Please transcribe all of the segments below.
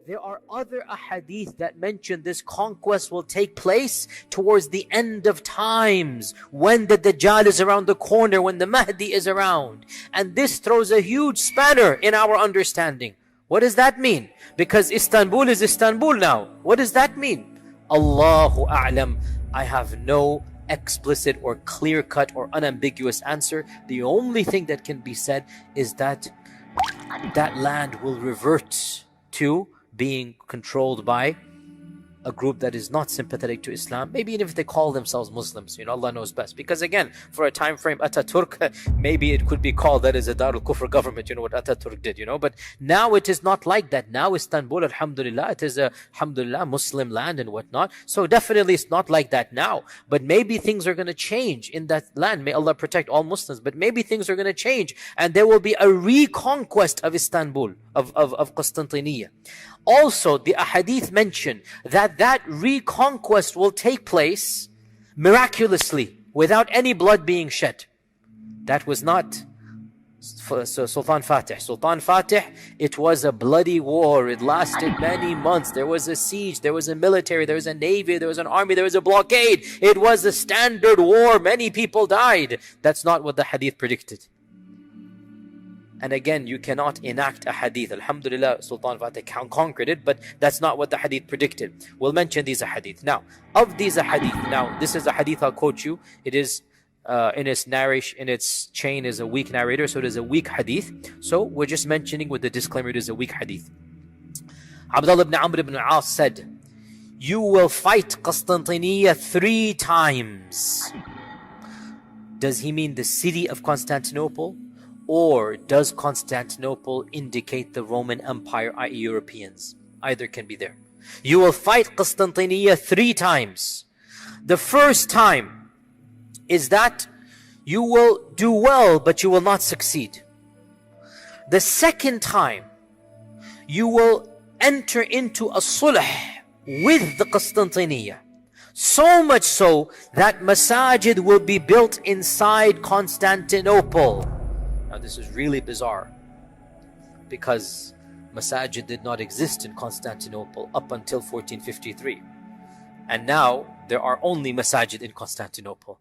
there are other ahadith that mention this conquest will take place towards the end of times, when the Dajjal is around the corner, when the Mahdi is around. And this throws a huge spanner in our understanding. What does that mean? Because Istanbul is Istanbul now. What does that mean? Allahu A'lam. I have no explicit or clear-cut or unambiguous answer. The only thing that can be said is that that land will revert to being controlled by a group that is not sympathetic to Islam. Maybe even if they call themselves Muslims, Allah knows best. Because again, for a time frame, Ataturk, maybe it could be called that is a Darul Kufr government, what Ataturk did, But now it is not like that. Now Istanbul, alhamdulillah, it is a, alhamdulillah, Muslim land and whatnot. So definitely it's not like that now. But maybe things are going to change in that land. May Allah protect all Muslims. But maybe things are going to change. And there will be a reconquest of Istanbul, of Constantinople. Also, the ahadith mention that that reconquest will take place miraculously, without any blood being shed. That was not Sultan Fatih. Sultan Fatih, it was a bloody war. It lasted many months. There was a siege, there was a military, there was a navy, there was an army, there was a blockade. It was a standard war. Many people died. That's not what the hadith predicted. And again, you cannot enact a hadith. Alhamdulillah, Sultan Fatih conquered it, but that's not what the hadith predicted. We'll mention these hadith. Now, of these hadith, now this is a hadith I'll quote you. It is in its narration, in its chain is a weak narrator, so it is a weak hadith. So we're just mentioning with the disclaimer it is a weak hadith. Abdullah ibn Amr ibn al-As said, "You will fight Constantinople 3 times." Does he mean the city of Constantinople? Or does Constantinople indicate the Roman Empire, i.e. Europeans? Either can be there. You will fight Constantinople 3 times. The first time is that you will do well, but you will not succeed. The second time, you will enter into a sulh with the Constantinople. So much so that masajid will be built inside Constantinople. Now this is really bizarre, because masajid did not exist in Constantinople up until 1453. And now there are only masajid in Constantinople.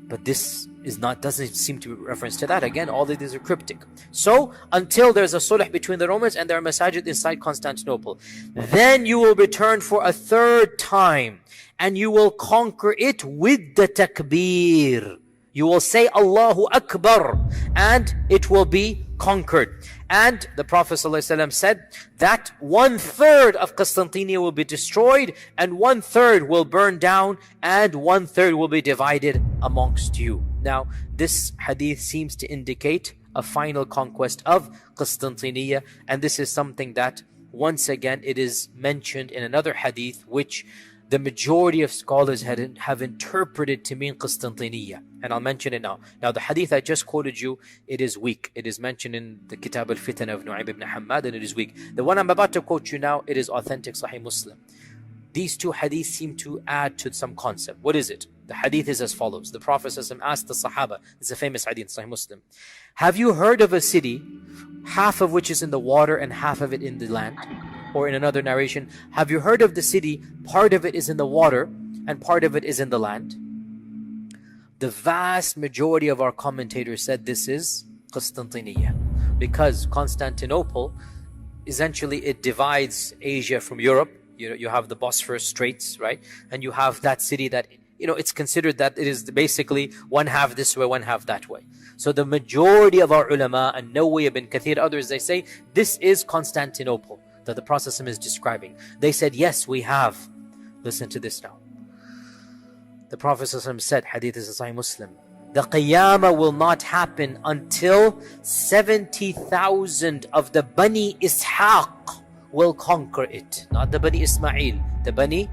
But this is not, doesn't seem to be reference to that. Again, all of these are cryptic. So until there's a sulh between the Romans and there are masajid inside Constantinople, then you will return for a 3rd time and you will conquer it with the takbir. You will say Allahu Akbar and it will be conquered. And the Prophet ﷺ said that 1/3 of Constantinople will be destroyed and 1/3 will burn down and 1/3 will be divided amongst you. Now, this hadith seems to indicate a final conquest of Constantinople, and this is something that once again it is mentioned in another hadith which the majority of scholars have interpreted to mean Constantinople. And I'll mention it now. Now the hadith I just quoted you, it is weak. It is mentioned in the Kitab al-Fitan of Nu'aym ibn Hammad and it is weak. The one I'm about to quote you now, it is authentic Sahih Muslim. These 2 hadiths seem to add to some concept. What is it? The hadith is as follows. The Prophet ﷺ asked the Sahaba, it's a famous hadith, Sahih Muslim, have you heard of a city, half of which is in the water and half of it in the land? Or in another narration, have you heard of the city, part of it is in the water and part of it is in the land? The vast majority of our commentators said this is Constantinople, because Constantinople, essentially it divides Asia from Europe. You have the Bosphorus Straits, right? And you have that city that, it's considered that it is basically 1/2 this way, 1/2 that way. So the majority of our ulama, and Nawawi ibn Kathir, others, they say this is Constantinople that the Prophet is describing. They said, yes, we have. Listen to this now. The Prophet said, hadith is Sahih Muslim, the Qiyamah will not happen until 70,000 of the Bani Ishaq will conquer it. Not the Bani Ismail. The Bani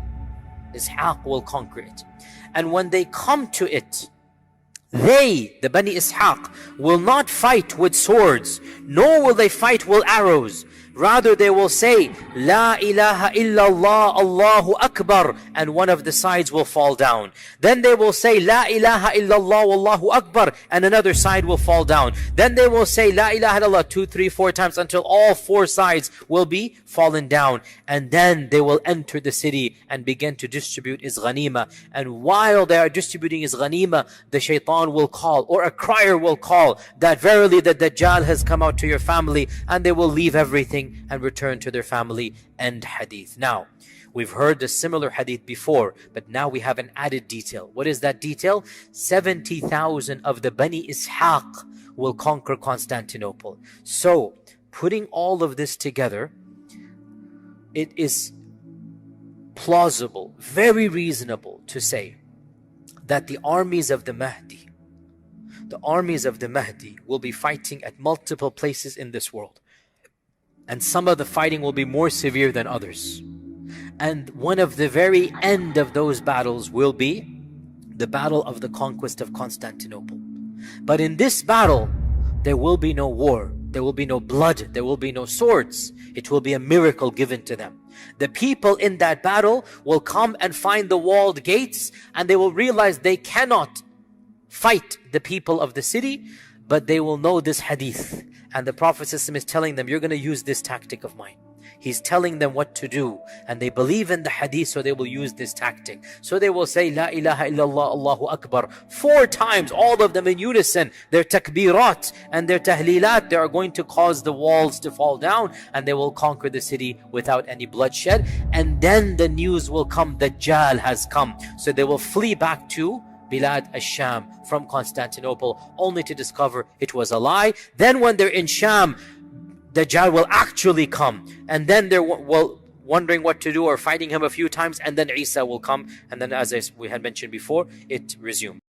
Ishaq will conquer it. And when they come to it, they, the Bani Ishaq, will not fight with swords, nor will they fight with arrows. Rather, they will say, La ilaha illallah, Allahu Akbar, and one of the sides will fall down. Then they will say, La ilaha illallah, Allahu Akbar, and another side will fall down. Then they will say, La ilaha illallah 2, 3, 4 times until all 4 sides will be fallen down. And then they will enter the city and begin to distribute his ghanima. And while they are distributing his ghanima, the shaitan will call, or a crier will call, that verily the Dajjal has come out to your family, and they will leave everything and return to their family. End hadith. Now, we've heard a similar hadith before, but now we have an added detail. What is that detail? 70,000 of the Bani Ishaq will conquer Constantinople. So, putting all of this together, it is plausible, very reasonable to say that the armies of the Mahdi will be fighting at multiple places in this world. And some of the fighting will be more severe than others. And one of the very end of those battles will be the battle of the conquest of Constantinople. But in this battle, there will be no war, there will be no blood, there will be no swords. It will be a miracle given to them. The people in that battle will come and find the walled gates, and they will realize they cannot fight the people of the city, but they will know this hadith. And the Prophet ﷺ is telling them, you're going to use this tactic of mine. He's telling them what to do. And they believe in the hadith, so they will use this tactic. So they will say, La ilaha illallah, Allahu Akbar, 4 times, all of them in unison. Their takbirat and their tahlilat, they are going to cause the walls to fall down, and they will conquer the city without any bloodshed. And then the news will come, Dajjal has come. So they will flee back to Bilad al-Sham from Constantinople, only to discover it was a lie. Then when they're in Sham, Dajjal will actually come, and then they're wondering what to do or fighting him a few times, and then Isa will come, and then as we had mentioned before, it resumes.